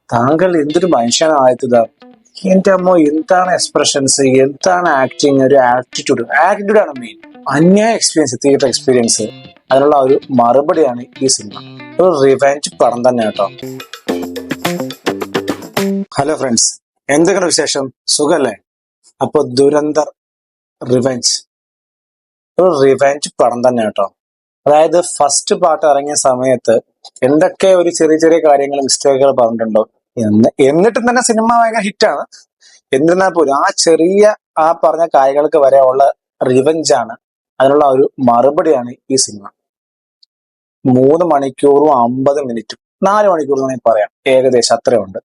താങ്കൾ എന്തൊരു മനുഷ്യനായത്. എന്റെ അമ്മ എന്താണ് എക്സ്പ്രഷൻസ്, എന്താണ് ആക്ടിങ്, ഒരു ആറ്റിറ്റ്യൂഡ് ആണ് മെയിൻ. അന്യായ എക്സ്പീരിയൻസ്, തിയേറ്റർ എക്സ്പീരിയൻസ്. അതിനുള്ള ഒരു മറുപടിയാണ് ഈ സിനിമ. ഒരു റിവെഞ്ച് പടം തന്നെ കേട്ടോ. ഹലോ ഫ്രണ്ട്സ്, എന്തൊക്കെയാണ് വിശേഷം? സുഖല്ലേ? അപ്പൊ ദുരന്തർ റിവെഞ്ച് ഒരു റിവെഞ്ച് പടം തന്നെ കേട്ടോ. അതായത് ഫസ്റ്റ് പാർട്ട് ഇറങ്ങിയ സമയത്ത് എന്തൊക്കെ ഒരു ചെറിയ ചെറിയ കാര്യങ്ങൾ, മിസ്റ്റേക്കുകൾ പറഞ്ഞിട്ടുണ്ടോ എന്നിട്ടും തന്നെ സിനിമ ഭയങ്കര ഹിറ്റാണ്. എന്നിരുന്നാൽ പോലും ആ ചെറിയ ആ പറഞ്ഞ കാര്യങ്ങൾക്ക് വരെ ഉള്ള റിവെഞ്ച് ആണ്. അതിനുള്ള ഒരു മറുപടിയാണ് ഈ സിനിമ. 3 മണിക്കൂറും 50 മിനിറ്റും 4 മണിക്കൂർ എന്ന് പറയാം, ഏകദേശം അത്രയുണ്ട്.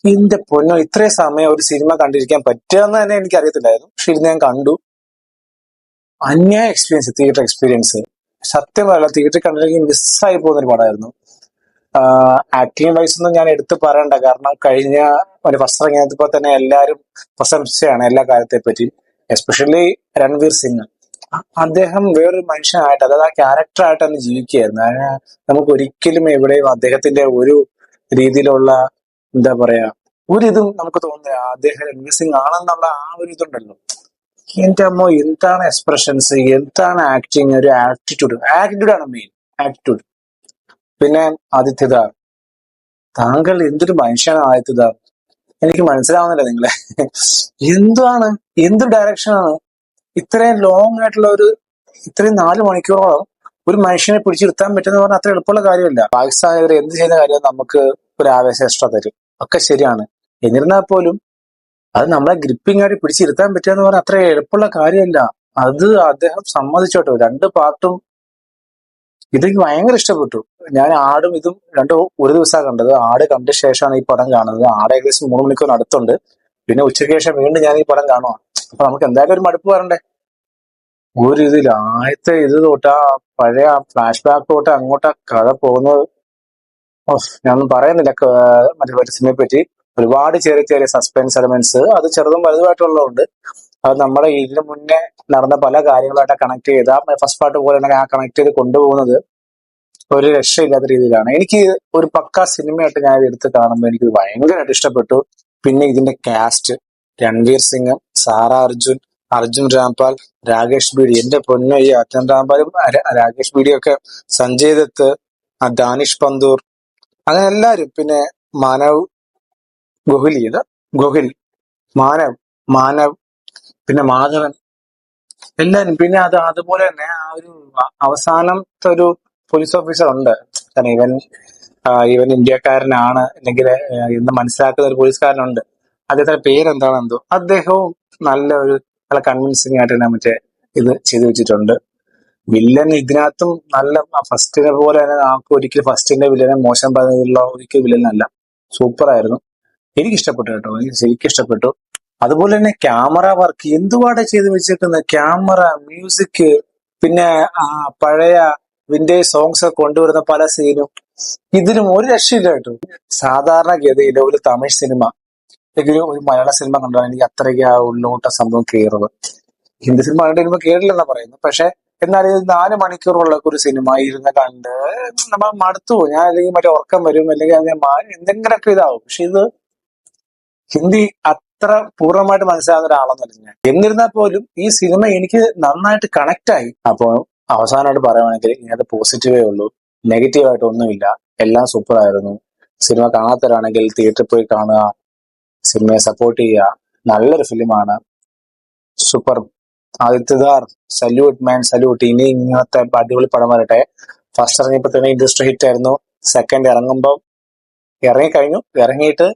എന്റെ പൊന്നോ, ഇത്രയും സമയം ഒരു സിനിമ കണ്ടിരിക്കാൻ പറ്റുമെന്ന് തന്നെ എനിക്ക് അറിയത്തില്ലായിരുന്നു. പക്ഷെ ഇത് ഞാൻ കണ്ടു. അന്യായ എക്സ്പീരിയൻസ്, തിയേറ്റർ എക്സ്പീരിയൻസ്. സത്യം പറയല്ല, തിയേറ്ററിൽ കണ്ടില്ലെങ്കിൽ മിസ്സായി പോകുന്ന ഒരു പടമായിരുന്നു. ആക്ടിങ് വൈസ് ഒന്നും ഞാൻ എടുത്തു പറയണ്ട, കാരണം കഴിഞ്ഞ ഒരു ഫസ്റ്റ് ഇറങ്ങിയപ്പോ തന്നെ എല്ലാവരും പ്രശംസയാണ് എല്ലാ കാര്യത്തെ പറ്റി. എസ്പെഷ്യലി രൺവീർ സിംഗ്. അദ്ദേഹം വേറൊരു മനുഷ്യനായിട്ട്, അതായത് ആ ക്യാരക്ടറായിട്ടാണ് ജീവിക്കുകയായിരുന്നു. നമുക്ക് ഒരിക്കലും എവിടെയും അദ്ദേഹത്തിന്റെ ഒരു രീതിയിലുള്ള, എന്താ പറയാ, ഒരിതും നമുക്ക് തോന്നുന്നില്ല അദ്ദേഹം രൺവീർ സിംഗ് ആണെന്നുള്ള ആ ഒരു ഇതുണ്ടല്ലോ. എന്റെ അമ്മ എന്താണ് എക്സ്പ്രഷൻസ്, എന്താണ് ആക്ടിങ്, ഒരു ആറ്റിറ്റ്യൂഡ് ആണ് മെയിൻ. ആറ്റിറ്റ്യൂഡ്. പിന്നെ ആദിത്യദാർ, താങ്കൾ എന്തൊരു മനുഷ്യനാണ് ആദിത്യദാർ. എനിക്ക് മനസ്സിലാവുന്നില്ല നിങ്ങളെ. എന്താണ്, എന്ത് ഡയറക്ഷനാണ് ഇത്രയും ലോങ് ആയിട്ടുള്ള ഇത്രയും 4 മണിക്കൂറോളം ഒരു മനുഷ്യനെ പിടിച്ചിരുത്താൻ പറ്റുന്ന പറഞ്ഞാൽ അത്ര എളുപ്പമുള്ള കാര്യമല്ല. പാകിസ്ഥാനെതിരെ എന്ത് ചെയ്യുന്ന കാര്യം നമുക്ക് ഒരു ആവേശം എക്സ്ട്രാ തരും, ഒക്കെ ശരിയാണ്. എന്നിരുന്നാൽ പോലും അത് നമ്മളെ ഗ്രിപ്പിംഗ് ആയിട്ട് പിടിച്ചിരുത്താൻ പറ്റുക എന്ന് പറഞ്ഞാൽ അത്ര എളുപ്പമുള്ള കാര്യമല്ല. അത് അദ്ദേഹം സമ്മതിച്ചോട്ടോ. 2 പാർട്ടും ഇതെനിക്ക് ഭയങ്കര ഇഷ്ടപ്പെട്ടു. ഞാൻ ആടും ഇതും രണ്ടും ഒരു ദിവസമാണ് കണ്ടത്. ആട് കണ്ട ശേഷമാണ് ഈ പടം കാണുന്നത്. ആട് ഏകദേശം 3 മണിക്കൂർ അടുത്തുണ്ട്. പിന്നെ ഉച്ചയ്ക്ക് ശേഷം വീണ്ടും ഞാൻ ഈ പടം കാണുക. അപ്പൊ നമുക്ക് എന്തായാലും ഒരു മടുപ്പ് വരണ്ടേ. ഒരു ഇതിൽ ആദ്യത്തെ ഇത് തൊട്ട് ആ പഴയ ഫ്ലാഷ് ബാക്ക് തൊട്ട് അങ്ങോട്ട് കഥ പോകുന്നത് ഞാനൊന്നും പറയുന്നില്ല. മറ്റേ സിനിമയെ പറ്റി ഒരുപാട് ചെറിയ ചെറിയ സസ്പെൻസ് എലമെന്റ്സ്, അത് ചെറുതും വലുതുമായിട്ടുള്ളതുണ്ട്. അത് നമ്മുടെ ഇതിനു മുന്നേ നടന്ന പല കാര്യങ്ങളായിട്ട് കണക്ട് ചെയ്ത ഫസ്റ്റ് പാർട്ട് പോലെ തന്നെ ആ കണക്ട് ചെയ്ത് കൊണ്ടുപോകുന്നത് ഒരു രക്ഷയില്ലാത്ത രീതിയിലാണ്. എനിക്ക് ഒരു പക്ക സിനിമയായിട്ട് ഞാൻ എടുത്ത് കാണുമ്പോൾ എനിക്ക് ഭയങ്കരമായിട്ട് ഇഷ്ടപ്പെട്ടു. പിന്നെ ഇതിന്റെ കാസ്റ്റ്: രൺവീർ സിംഗ്, സാറ അർജുൻ, അർജുൻ രാംപാൽ, രാകേഷ് ബീഡി. എന്റെ പൊന്നോ, ഈ അർജുൻ രാംപാലും രാകേഷ് ബീഡിയും ഒക്കെ, സഞ്ജയ് ദത്ത്, ദാനിഷ് പന്തൂർ, അങ്ങനെ എല്ലാരും. പിന്നെ മാനവ് ഗോഹിൽ, മാനവ് മാനവ് പിന്നെ മാധവൻ, എല്ലാരും. പിന്നെ അതുപോലെ തന്നെ ആ ഒരു അവസാനത്തെ ഒരു പോലീസ് ഓഫീസർ ഉണ്ട്. കാരണം ഇവൻ ഇന്ത്യക്കാരനാണ് അല്ലെങ്കിൽ എന്ന് മനസ്സിലാക്കുന്ന ഒരു പോലീസുകാരനുണ്ട്. അദ്ദേഹത്തിന്റെ പേരെന്താണെന്തോ. അദ്ദേഹവും നല്ല കൺവിൻസിങ് ആയിട്ട് തന്നെ ഇത് ചെയ്തു വെച്ചിട്ടുണ്ട്. വില്ലൻ ഇതിനകത്തും നല്ല, ഫസ്റ്റിനെ പോലെ തന്നെ നമുക്ക് ഒരിക്കലും ഫസ്റ്റിന്റെ വില്ലനെ മോശം പറഞ്ഞുള്ള ഒരിക്കലും വില്ലനല്ല. സൂപ്പർ ആയിരുന്നു. എനിക്ക് ഇഷ്ടപ്പെട്ടു കേട്ടോ, എനിക്ക് ശരിക്കും ഇഷ്ടപ്പെട്ടു. അതുപോലെ തന്നെ ക്യാമറ വർക്ക് എന്തുപാടെ ചെയ്ത് വെച്ചേക്കുന്നത്. ക്യാമറ, മ്യൂസിക്, പിന്നെ പഴയ വിന്റേജ് സോങ്സ് ഒക്കെ കൊണ്ടുവരുന്ന പല സീനും ഇതിനും ഒരു രക്ഷയില്ല കേട്ടോ. സാധാരണഗതിയിൽ ഒരു തമിഴ് സിനിമ അല്ലെങ്കിൽ ഒരു മലയാള സിനിമ കണ്ടാൽ എനിക്ക് അത്രയ്ക്ക് ആ ഉള്ളോട്ട സംഭവം കയറുന്നത്. ഹിന്ദി സിനിമ കണ്ടു വരുമ്പോൾ കേറില്ലെന്നാ പറയുന്നത്. പക്ഷെ എന്നാൽ ഇത് 4 മണിക്കൂറുള്ള ഒരു സിനിമ ഇരുന്ന് കണ്ട് നമ്മൾ മടുത്തു പോകും. ഞാൻ അല്ലെങ്കിൽ മറ്റേ ഉറക്കം വരും, അല്ലെങ്കിൽ എന്തെങ്കിലുമൊക്കെ ഇതാവും. പക്ഷെ ഇത് ഹിന്ദി അത്ര പൂർണ്ണമായിട്ട് മനസ്സിലാകുന്ന ഒരാളൊന്നല്ല ഞാൻ. എന്നിരുന്നാൽ പോലും ഈ സിനിമ എനിക്ക് നന്നായിട്ട് കണക്ട് ആയി. അപ്പോൾ അവസാനമായിട്ട് പറയുവാണെങ്കിൽ ഇതിനകത്ത് പോസിറ്റീവേ ഉള്ളൂ, നെഗറ്റീവായിട്ട് ഒന്നുമില്ല. എല്ലാം സൂപ്പർ ആയിരുന്നു. സിനിമ കാണാത്തവരാണെങ്കിൽ തിയേറ്ററിൽ പോയി കാണുക, സിനിമയെ സപ്പോർട്ട് ചെയ്യുക. നല്ലൊരു ഫിലിമാണ്, super. Aditya Dhar, salute man, salute. ഇനി ഇങ്ങനത്തെ അടിപൊളി പടം വരട്ടെ. ഫസ്റ്റ് ഇറങ്ങിയപ്പോ തന്നെ ഇൻഡസ്ട്രി ഹിറ്റ് ആയിരുന്നു. സെക്കൻഡ് ഇറങ്ങിക്കഴിഞ്ഞു. ഇറങ്ങിയിട്ട്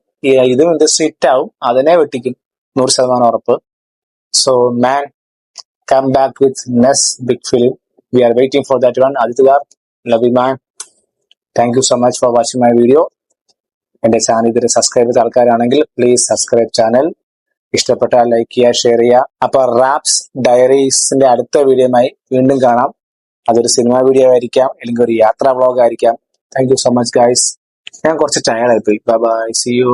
ഇതും ഇൻഡസ്ട്രി ഹിറ്റ് ആവും, അതിനെ വെട്ടിക്കും, 100% ഉറപ്പ്. So man, come back with next big film. We are waiting for that one. Aditya Dhar, love you man. Thank you so much for watching my video. എന്റെ ചാനൽ ഇതുവരെ സബ്സ്ക്രൈബ് ചെയ്ത ആൾക്കാരാണെങ്കിൽ പ്ലീസ് സബ്സ്ക്രൈബ് ചാനൽ. ഇഷ്ടപ്പെട്ടാൽ like ചെയ്യുക, share ചെയ്യുക. അപ്പൊ wraps ഡയറീസിന്റെ അടുത്ത വീഡിയോയുമായി വീണ്ടും കാണാം. അതൊരു സിനിമ വീഡിയോ ആയിരിക്കാം, അല്ലെങ്കിൽ ഒരു യാത്രാ വ്ളോഗ് ആയിരിക്കാം. Thank you so much guys. ഞാൻ കുറച്ച് ടയർഡായി പോയി. Bye bye, see U.